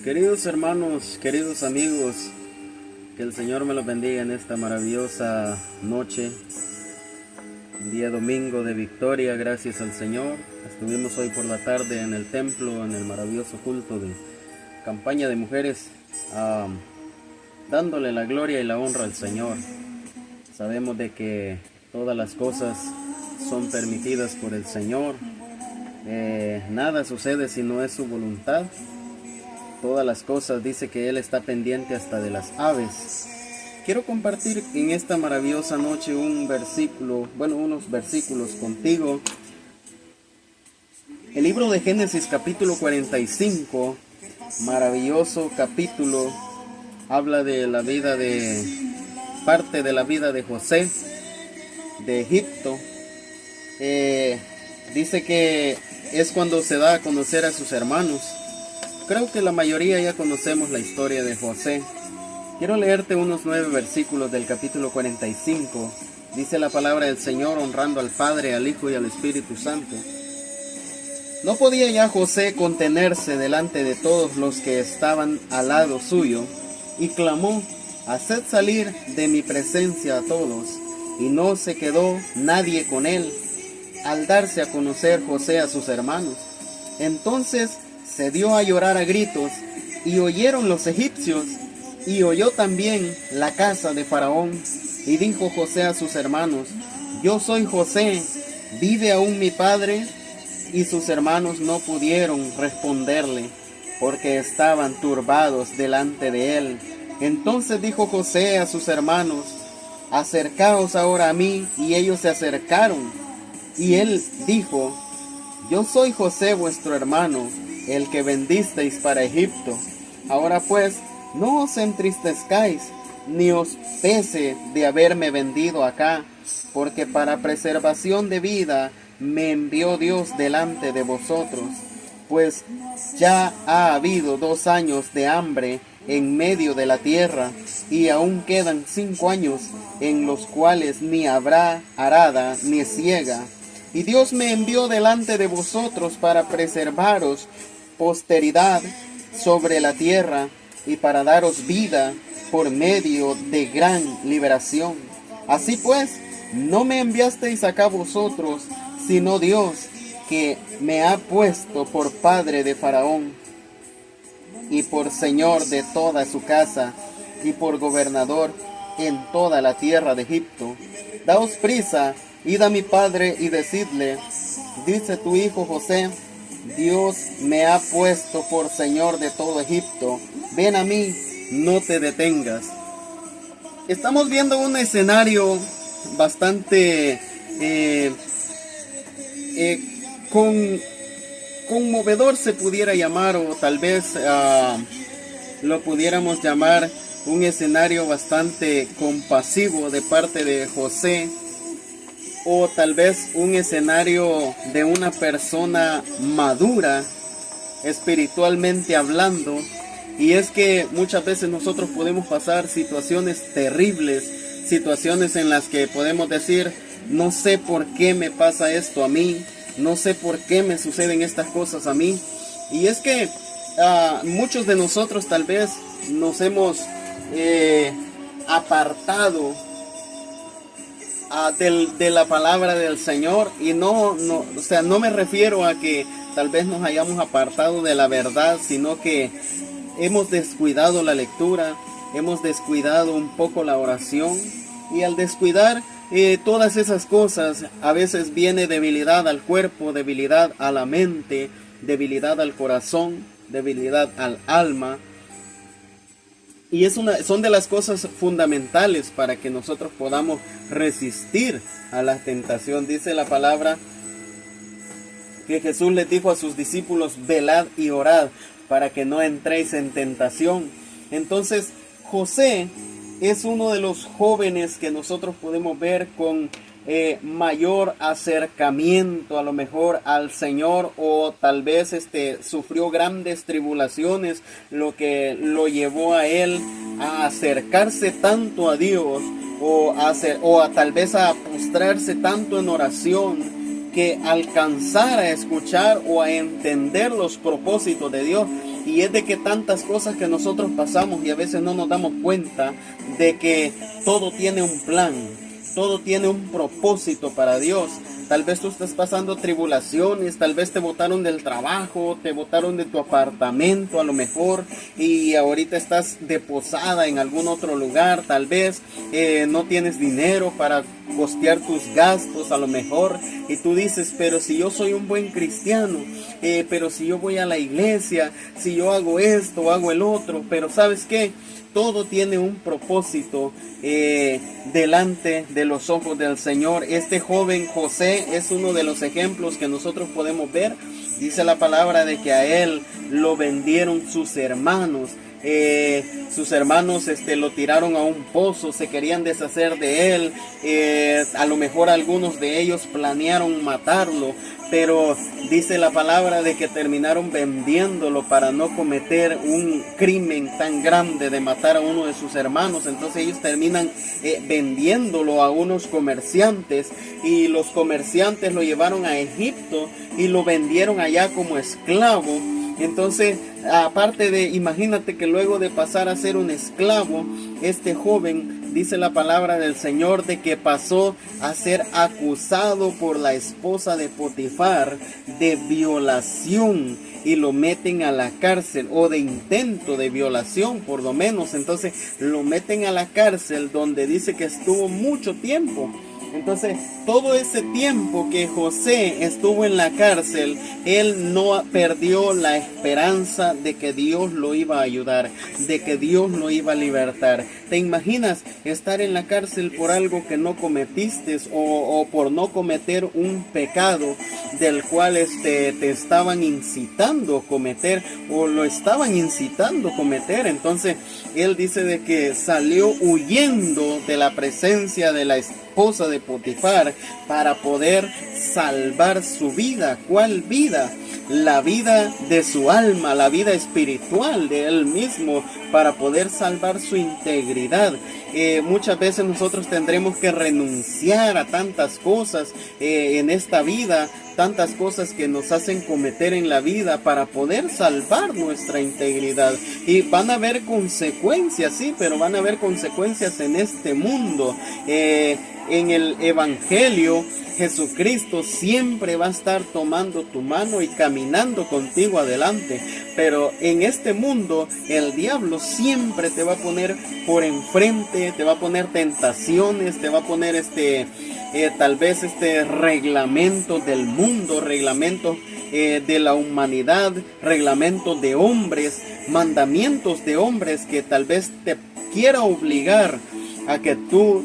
Queridos hermanos, queridos amigos, que el Señor me los bendiga en esta maravillosa noche, un día domingo de victoria, gracias al Señor. Estuvimos hoy por la tarde en el templo, en el maravilloso culto de campaña de mujeres, dándole la gloria y la honra al Señor. Sabemos de que todas las cosas son permitidas por el Señor, nada sucede si no es su voluntad. Todas las cosas, dice que Él está pendiente hasta de las aves. Quiero compartir en esta maravillosa noche unos versículos contigo. El libro de Génesis capítulo 45, maravilloso capítulo, habla de la vida parte de la vida de José, de Egipto. Dice que es cuando se da a conocer a sus hermanos. Creo que la mayoría ya conocemos la historia de José. Quiero leerte unos 9 versículos del capítulo 45. Dice la palabra del Señor, honrando al Padre, al Hijo y al Espíritu Santo. No podía ya José contenerse delante de todos los que estaban al lado suyo, y clamó: haced salir de mi presencia a todos. Y no se quedó nadie con él, al darse a conocer José a sus hermanos. Entonces se dio a llorar a gritos, y oyeron los egipcios, y oyó también la casa de Faraón. Y dijo José a sus hermanos: yo soy José, ¿vive aún mi padre? Y sus hermanos no pudieron responderle, porque estaban turbados delante de él. Entonces dijo José a sus hermanos: acercaos ahora a mí. Y ellos se acercaron. Y él dijo: yo soy José vuestro hermano, el que vendisteis para Egipto. Ahora pues, no os entristezcáis, ni os pese de haberme vendido acá, porque para preservación de vida me envió Dios delante de vosotros. Pues ya ha habido 2 años de hambre en medio de la tierra, y aún quedan 5 años en los cuales ni habrá arada ni siega. Y Dios me envió delante de vosotros para preservaros posteridad sobre la tierra, y para daros vida por medio de gran liberación. Así pues, no me enviasteis acá vosotros, sino Dios, que me ha puesto por padre de Faraón, y por señor de toda su casa, y por gobernador en toda la tierra de Egipto. Daos prisa, id a mi padre y decidle: dice tu hijo José, Dios me ha puesto por señor de todo Egipto. Ven a mí, no te detengas. Estamos viendo un escenario bastante conmovedor, se pudiera llamar, o tal vez lo pudiéramos llamar un escenario bastante compasivo de parte de José, o tal vez un escenario de una persona madura espiritualmente hablando. Y es que muchas veces nosotros podemos pasar situaciones terribles, situaciones en las que podemos decir: no sé por qué me pasa esto a mí, no sé por qué me suceden estas cosas a mí. Y es que muchos de nosotros tal vez nos hemos apartado de la palabra del Señor, y no me refiero a que tal vez nos hayamos apartado de la verdad, sino que hemos descuidado la lectura, hemos descuidado un poco la oración, y al descuidar todas esas cosas, a veces viene debilidad al cuerpo, debilidad a la mente, debilidad al corazón, debilidad al alma. Y son de las cosas fundamentales para que nosotros podamos resistir a la tentación. Dice la palabra que Jesús les dijo a sus discípulos: velad y orad para que no entréis en tentación. Entonces, José es uno de los jóvenes que nosotros podemos ver con mayor acercamiento a lo mejor al Señor, o tal vez sufrió grandes tribulaciones, lo que lo llevó a él a acercarse tanto a Dios, tal vez a postrarse tanto en oración, que alcanzar a escuchar o a entender los propósitos de Dios. y es de que tantas cosas que nosotros pasamos y a veces no nos damos cuenta de que todo tiene un plan, todo tiene un propósito para Dios. Tal vez tú estás pasando tribulaciones, tal vez te botaron del trabajo, te botaron de tu apartamento a lo mejor, y ahorita estás de posada en algún otro lugar, tal vez no tienes dinero para costear tus gastos a lo mejor, y tú dices, pero si yo soy un buen cristiano, pero si yo voy a la iglesia, si yo hago esto o hago el otro, pero ¿sabes qué? Todo tiene un propósito delante de los ojos del Señor. Este joven José es uno de los ejemplos que nosotros podemos ver. Dice la palabra de que a él lo vendieron sus hermanos. Sus hermanos lo tiraron a un pozo, se querían deshacer de él. A lo mejor algunos de ellos planearon matarlo, pero dice la palabra de que terminaron vendiéndolo para no cometer un crimen tan grande de matar a uno de sus hermanos. Entonces ellos terminan vendiéndolo a unos comerciantes, y los comerciantes lo llevaron a Egipto y lo vendieron allá como esclavo. Entonces, aparte de, imagínate que luego de pasar a ser un esclavo, este joven, dice la palabra del Señor, de que pasó a ser acusado por la esposa de Potifar de violación, y lo meten a la cárcel, o de intento de violación por lo menos. Entonces lo meten a la cárcel, donde dice que estuvo mucho tiempo. Entonces, todo ese tiempo que José estuvo en la cárcel, él no perdió la esperanza de que Dios lo iba a ayudar, de que Dios lo iba a libertar. ¿Te imaginas estar en la cárcel por algo que no cometiste, o por no cometer un pecado del cual te estaban incitando a cometer, o lo estaban incitando a cometer? Entonces, él dice de que salió huyendo de la presencia de la esposa de Potifar para poder salvar su vida. ¿Cuál vida? La vida de su alma, la vida espiritual de él mismo, para poder salvar su integridad. Muchas veces nosotros tendremos que renunciar a tantas cosas en esta vida, tantas cosas que nos hacen cometer en la vida para poder salvar nuestra integridad. Y van a haber consecuencias, sí, pero van a haber consecuencias en este mundo. En el Evangelio, Jesucristo siempre va a estar tomando tu mano y caminando contigo adelante. Pero en este mundo, el diablo siempre te va a poner por enfrente, te va a poner tentaciones, te va a poner tal vez reglamento del mundo, reglamento de la humanidad, reglamentos de hombres, mandamientos de hombres, que tal vez te quiera obligar a que tú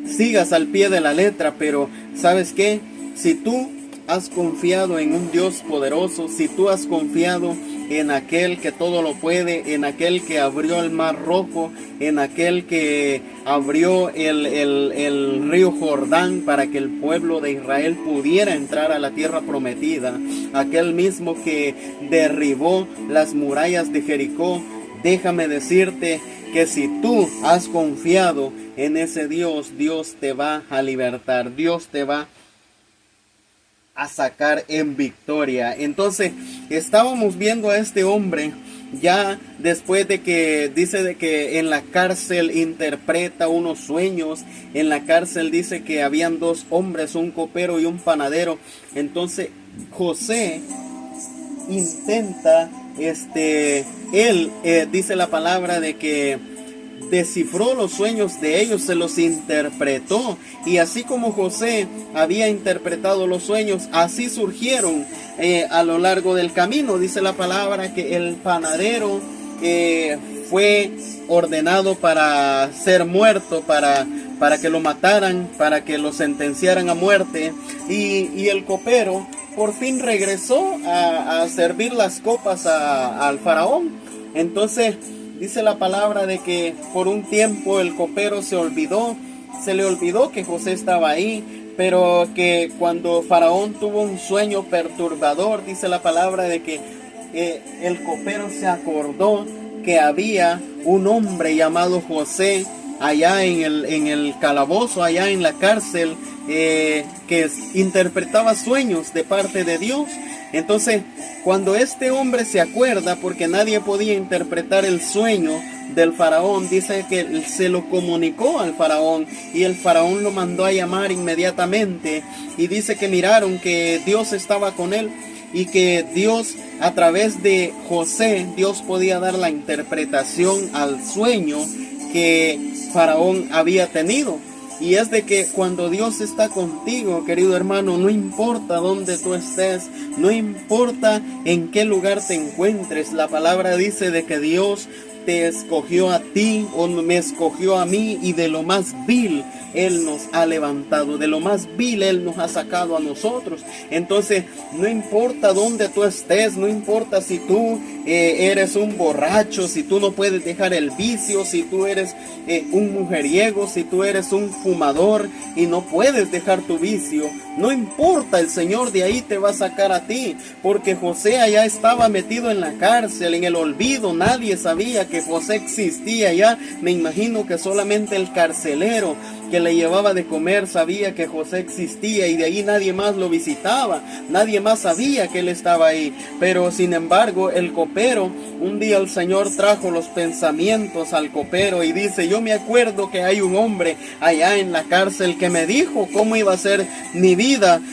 sigas al pie de la letra. Pero ¿sabes qué? Si tú has confiado en un Dios poderoso, si tú has confiado en aquel que todo lo puede, en aquel que abrió el mar rojo, en aquel que abrió el río Jordán para que el pueblo de Israel pudiera entrar a la tierra prometida, aquel mismo que derribó las murallas de Jericó, déjame decirte que si tú has confiado en ese Dios, Dios te va a libertar, Dios te va a sacar en victoria. Entonces, estábamos viendo a este hombre ya después de que dice de que en la cárcel interpreta unos sueños. En la cárcel dice que habían dos hombres, un copero y un panadero. Entonces, José intenta, dice la palabra de que descifró los sueños de ellos, se los interpretó, y así como José había interpretado los sueños, así surgieron a lo largo del camino. Dice la palabra que el panadero fue ordenado para ser muerto, para que lo mataran, para que lo sentenciaran a muerte, y el copero por fin regresó a servir las copas al faraón. Entonces dice la palabra de que por un tiempo el copero se le olvidó que José estaba ahí, pero que cuando Faraón tuvo un sueño perturbador, dice la palabra de que el copero se acordó que había un hombre llamado José allá en el calabozo, allá en la cárcel, que interpretaba sueños de parte de Dios. Entonces, cuando este hombre se acuerda, porque nadie podía interpretar el sueño del faraón, dice que se lo comunicó al faraón y el faraón lo mandó a llamar inmediatamente, y dice que miraron que Dios estaba con él y que Dios, a través de José, Dios podía dar la interpretación al sueño que faraón había tenido. Y es de que cuando Dios está contigo, querido hermano, no importa dónde tú estés, no importa en qué lugar te encuentres, la palabra dice de que Dios te escogió a ti o me escogió a mí, y de lo más vil Él nos ha levantado, de lo más vil Él nos ha sacado a nosotros. Entonces, no importa dónde tú estés, no importa si tú eres un borracho, si tú no puedes dejar el vicio, si tú eres un mujeriego, si tú eres un fumador y no puedes dejar tu vicio, no importa, el Señor de ahí te va a sacar a ti, porque José allá estaba metido en la cárcel, en el olvido, nadie sabía que José existía ya. Me imagino que solamente el carcelero que le llevaba de comer sabía que José existía, y de ahí nadie más lo visitaba, nadie más sabía que él estaba ahí. Pero sin embargo, el copero, un día el Señor trajo los pensamientos al copero y dice: yo me acuerdo que hay un hombre allá en la cárcel que me dijo cómo iba a ser mi vida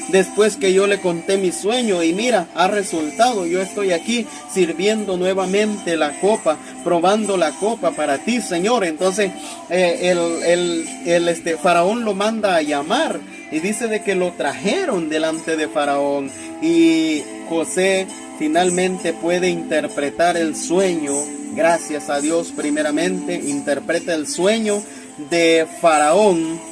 después que yo le conté mi sueño, y mira, ha resultado, yo estoy aquí sirviendo nuevamente la copa, probando la copa para ti, Señor. Entonces el faraón lo manda a llamar, y dice de que lo trajeron delante de faraón, y José finalmente puede interpretar el sueño. Gracias a Dios, primeramente interpreta el sueño de faraón,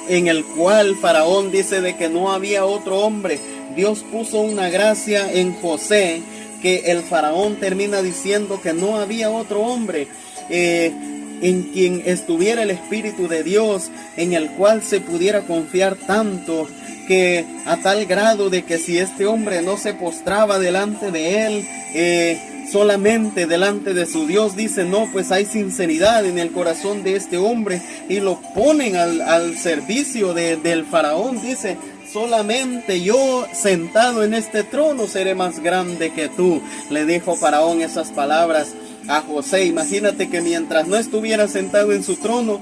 en el cual faraón dice de que no había otro hombre. Dios puso una gracia en José, que el faraón termina diciendo que no había otro hombre en quien estuviera el Espíritu de Dios, en el cual se pudiera confiar tanto, que a tal grado de que si este hombre no se postraba delante de él, solamente delante de su Dios, dice, no, pues hay sinceridad en el corazón de este hombre, y lo ponen al servicio del faraón. Dice: solamente yo sentado en este trono seré más grande que tú. Le dijo faraón esas palabras a José. Imagínate que mientras no estuviera sentado en su trono,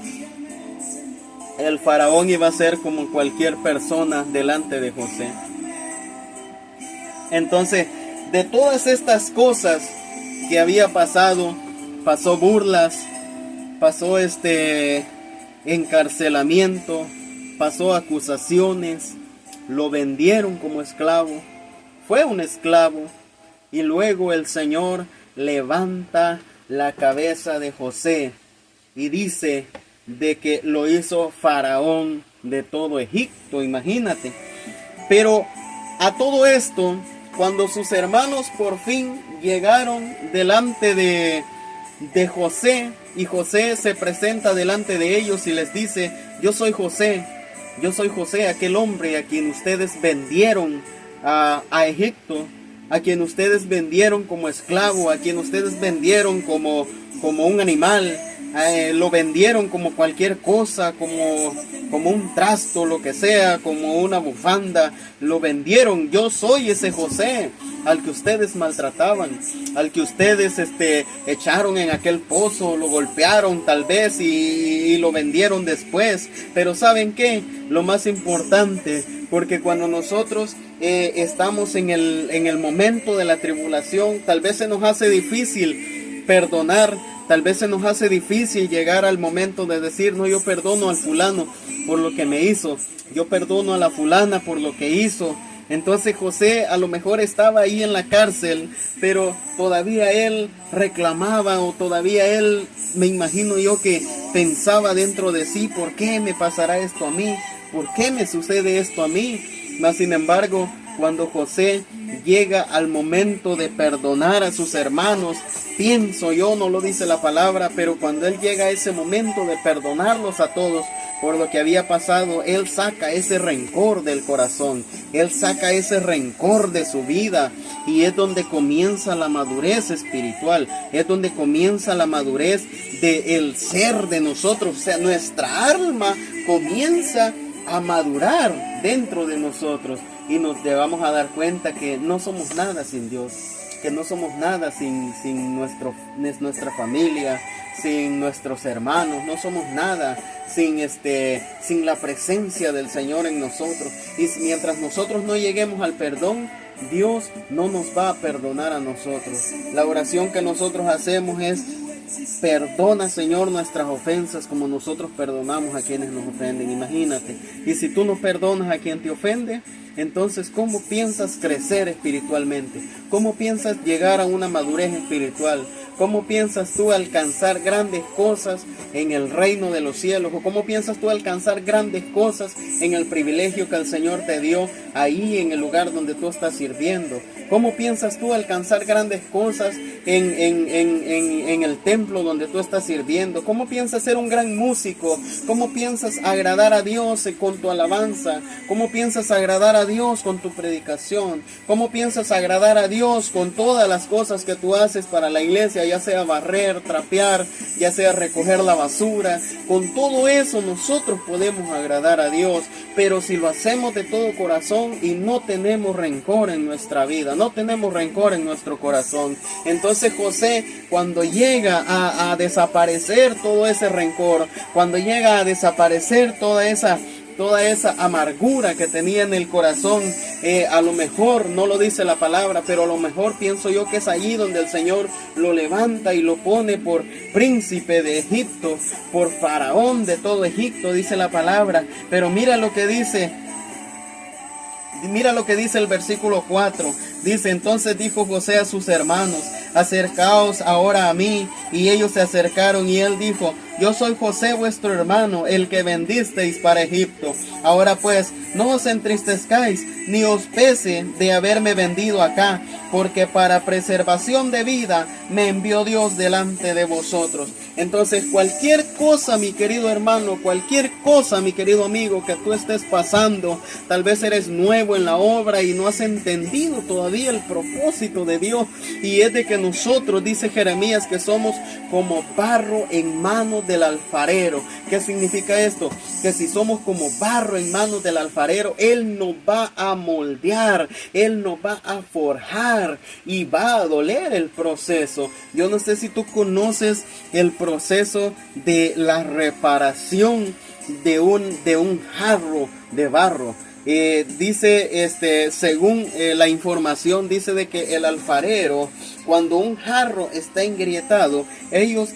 el faraón iba a ser como cualquier persona delante de José. Entonces, de todas estas cosas que había pasado, pasó burlas, pasó encarcelamiento, pasó acusaciones, lo vendieron como esclavo, fue un esclavo, y luego el Señor levanta la cabeza de José y dice de que lo hizo faraón de todo Egipto, imagínate. Pero a todo esto, cuando sus hermanos por fin llegaron delante de José, y José se presenta delante de ellos y les dice: yo soy José, aquel hombre a quien ustedes vendieron a Egipto, a quien ustedes vendieron como esclavo, a quien ustedes vendieron como un animal, lo vendieron como cualquier cosa, como un trasto, lo que sea, como una bufanda, lo vendieron. Yo soy ese José al que ustedes maltrataban, al que ustedes echaron en aquel pozo, lo golpearon tal vez y lo vendieron después. Pero ¿saben qué? Lo más importante, porque cuando nosotros estamos en el momento de la tribulación, tal vez se nos hace difícil perdonar, tal vez se nos hace difícil llegar al momento de decir: no, yo perdono al fulano por lo que me hizo, yo perdono a la fulana por lo que hizo. Entonces José a lo mejor estaba ahí en la cárcel, pero todavía él reclamaba, o todavía él, me imagino yo, que pensaba dentro de sí: ¿por qué me pasará esto a mí? ¿Por qué me sucede esto a mí? Mas sin embargo, cuando José llega al momento de perdonar a sus hermanos, pienso yo, no lo dice la palabra, pero cuando él llega a ese momento de perdonarlos a todos, por lo que había pasado, él saca ese rencor del corazón, él saca ese rencor de su vida, y es donde comienza la madurez espiritual, es donde comienza la madurez del ser de nosotros. O sea, nuestra alma comienza a madurar dentro de nosotros, y nos vamos a dar cuenta que no somos nada sin Dios, que no somos nada sin nuestra familia, sin nuestros hermanos, no somos nada sin la presencia del Señor en nosotros. Y mientras nosotros no lleguemos al perdón, Dios no nos va a perdonar a nosotros. La oración que nosotros hacemos es: perdona, Señor, nuestras ofensas como nosotros perdonamos a quienes nos ofenden. Imagínate. Y si tú no perdonas a quien te ofende, entonces ¿cómo piensas crecer espiritualmente? ¿Cómo piensas llegar a una madurez espiritual? ¿Cómo piensas tú alcanzar grandes cosas en el reino de los cielos? ¿O cómo piensas tú alcanzar grandes cosas en el privilegio que el Señor te dio ahí en el lugar donde tú estás sirviendo? ¿Cómo piensas tú alcanzar grandes cosas en el templo donde tú estás sirviendo? ¿Cómo piensas ser un gran músico? ¿Cómo piensas agradar a Dios con tu alabanza? ¿Cómo piensas agradar a Dios con tu predicación? ¿Cómo piensas agradar a Dios con todas las cosas que tú haces para la iglesia? Ya sea barrer, trapear, ya sea recoger la basura. Con todo eso nosotros podemos agradar a Dios, pero si lo hacemos de todo corazón y no tenemos rencor en nuestra vida, no tenemos rencor en nuestro corazón, entonces José, cuando llega a desaparecer todo ese rencor, cuando llega a desaparecer toda esa amargura que tenía en el corazón, a lo mejor no lo dice la palabra, pero a lo mejor pienso yo que es allí donde el Señor lo levanta y lo pone por príncipe de Egipto, por faraón de todo Egipto, dice la palabra. Pero mira lo que dice el versículo 4. Dice: entonces dijo José a sus hermanos: acercaos ahora a mí. Y ellos se acercaron, y él dijo: yo soy José vuestro hermano, el que vendisteis para Egipto. Ahora pues, no os entristezcáis, ni os pese de haberme vendido acá, porque para preservación de vida me envió Dios delante de vosotros. Entonces, cualquier cosa, mi querido hermano, cualquier cosa, mi querido amigo, que tú estés pasando, tal vez eres nuevo en la obra y no has entendido todavía el propósito de Dios, y es de que nosotros, dice Jeremías, que somos como barro en manos del alfarero. ¿Qué significa esto? Que si somos como barro en manos del alfarero, Él nos va a moldear, Él nos va a forjar, y va a doler el proceso. Yo no sé si tú conoces el proceso de la reparación de un jarro de barro. Dice, según la información, dice de que el alfarero, cuando un jarro está engrietado, ellos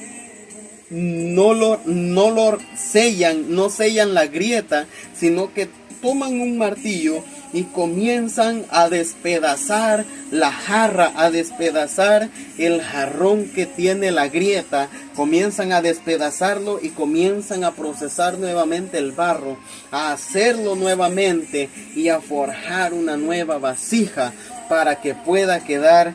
no sellan la grieta, sino que toman un martillo y comienzan a despedazar la jarra, a despedazar el jarrón que tiene la grieta. Comienzan a despedazarlo y comienzan a procesar nuevamente el barro, a hacerlo nuevamente y a forjar una nueva vasija para que pueda quedar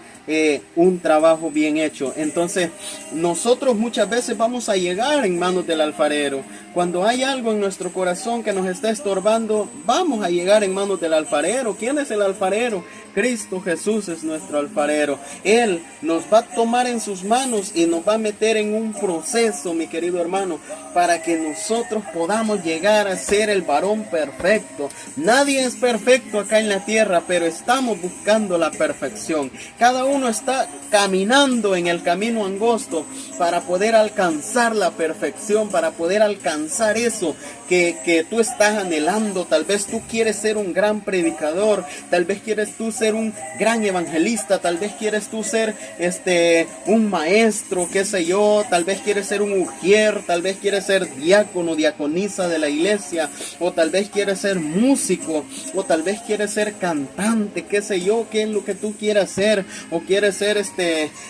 un trabajo bien hecho. Entonces, nosotros muchas veces vamos a llegar en manos del alfarero. Cuando hay algo en nuestro corazón que nos está estorbando, vamos a llegar en manos del alfarero. ¿Quién es el alfarero? Cristo Jesús es nuestro alfarero. Él nos va a tomar en sus manos y nos va a meter en un proceso, mi querido hermano, para que nosotros podamos llegar a ser el varón perfecto. Nadie es perfecto acá en la tierra, pero estamos buscando la perfección. Cada uno está caminando en el camino angosto para poder alcanzar la perfección, para poder alcanzar eso que tú estás anhelando. Tal vez tú quieres ser un gran predicador, tal vez quieres tú ser un gran evangelista, tal vez quieres tú ser un maestro, qué sé yo, tal vez quieres ser un ujier, tal vez quieres ser diácono, diaconisa de la iglesia, o tal vez quieres ser músico, o tal vez quieres ser cantante, qué sé yo, qué es lo que tú quieras ser, o quieres ser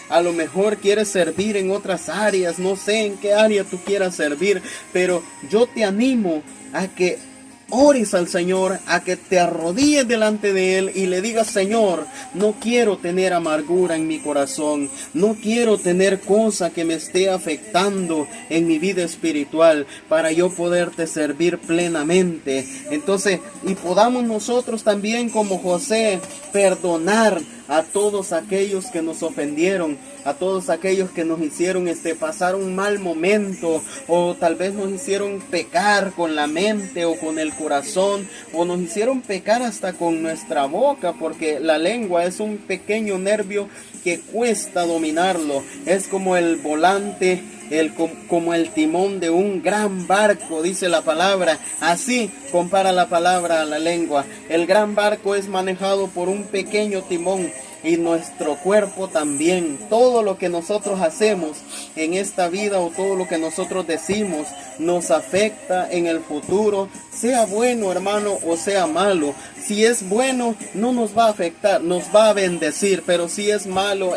a lo mejor quieres servir en otras áreas, no sé en qué área tú quieras servir, pero yo te animo a que ores al Señor, a que te arrodilles delante de Él y le digas: Señor, no quiero tener amargura en mi corazón, no quiero tener cosa que me esté afectando en mi vida espiritual, para yo poderte servir plenamente. Entonces, y podamos nosotros también, como José, perdonar a todos aquellos que nos ofendieron, a todos aquellos que nos hicieron pasar un mal momento, o tal vez nos hicieron pecar con la mente o con el corazón, o nos hicieron pecar hasta con nuestra boca, porque la lengua es un pequeño nervio que cuesta dominarlo. Es como el volante, como el timón de un gran barco, dice la palabra. Así compara la palabra a la lengua. El gran barco es manejado por un pequeño timón, y nuestro cuerpo también. Todo lo que nosotros hacemos en esta vida, o todo lo que nosotros decimos, nos afecta en el futuro, sea bueno, hermano, o sea malo. Si es bueno, no nos va a afectar, nos va a bendecir, pero si es malo,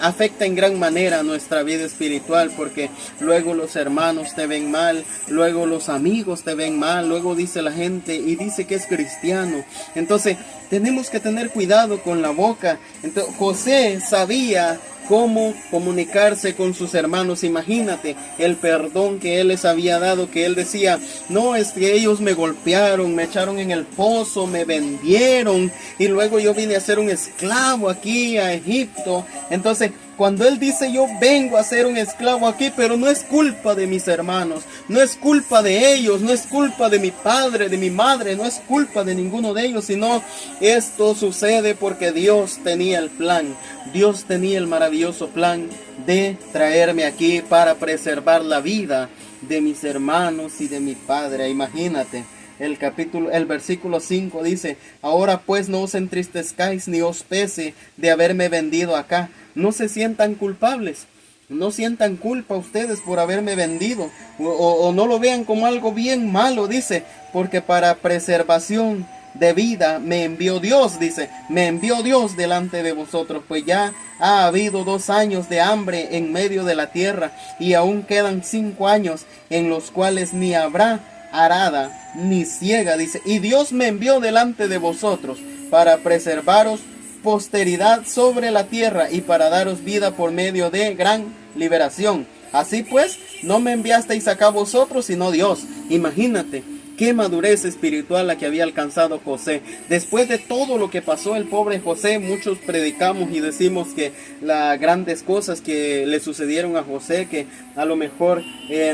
afecta en gran manera nuestra vida espiritual, porque luego los hermanos te ven mal, luego los amigos te ven mal, luego dice la gente y dice que es cristiano. Entonces tenemos que tener cuidado con la boca. Entonces, José sabía cómo comunicarse con sus hermanos. Imagínate el perdón que él les había dado, que él decía: no, es que ellos me golpearon, me echaron en el pozo, me vendieron, y luego yo vine a ser un esclavo aquí a Egipto. Entonces, cuando él dice: yo vengo a ser un esclavo aquí, pero no es culpa de mis hermanos, no es culpa de ellos, no es culpa de mi padre, de mi madre, no es culpa de ninguno de ellos, sino esto sucede porque Dios tenía el plan, Dios tenía el maravilloso plan de traerme aquí para preservar la vida de mis hermanos y de mi padre. Imagínate. El versículo 5 dice: ahora pues no os entristezcáis ni os pese de haberme vendido acá. No se sientan culpables, no sientan culpa ustedes por haberme vendido, o no lo vean como algo bien malo, dice, porque para preservación de vida me envió Dios, dice, me envió Dios delante de vosotros, pues ya ha habido 2 años de hambre en medio de la tierra, y aún quedan 5 años en los cuales ni habrá arada ni ciega, dice, y Dios me envió delante de vosotros para preservaros posteridad sobre la tierra y para daros vida por medio de gran liberación. Así pues, no me enviasteis acá vosotros, sino Dios. Imagínate qué madurez espiritual la que había alcanzado José. Después de todo lo que pasó el pobre José, muchos predicamos y decimos que las grandes cosas que le sucedieron a José, que a lo mejor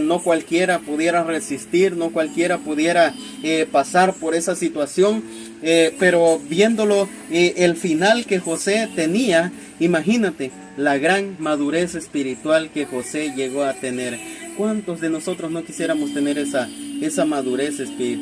no cualquiera pudiera resistir, no cualquiera pudiera pasar por esa situación, pero viéndolo, el final que José tenía, imagínate la gran madurez espiritual que José llegó a tener. ¿Cuántos de nosotros no quisiéramos tener esa madurez espiritual?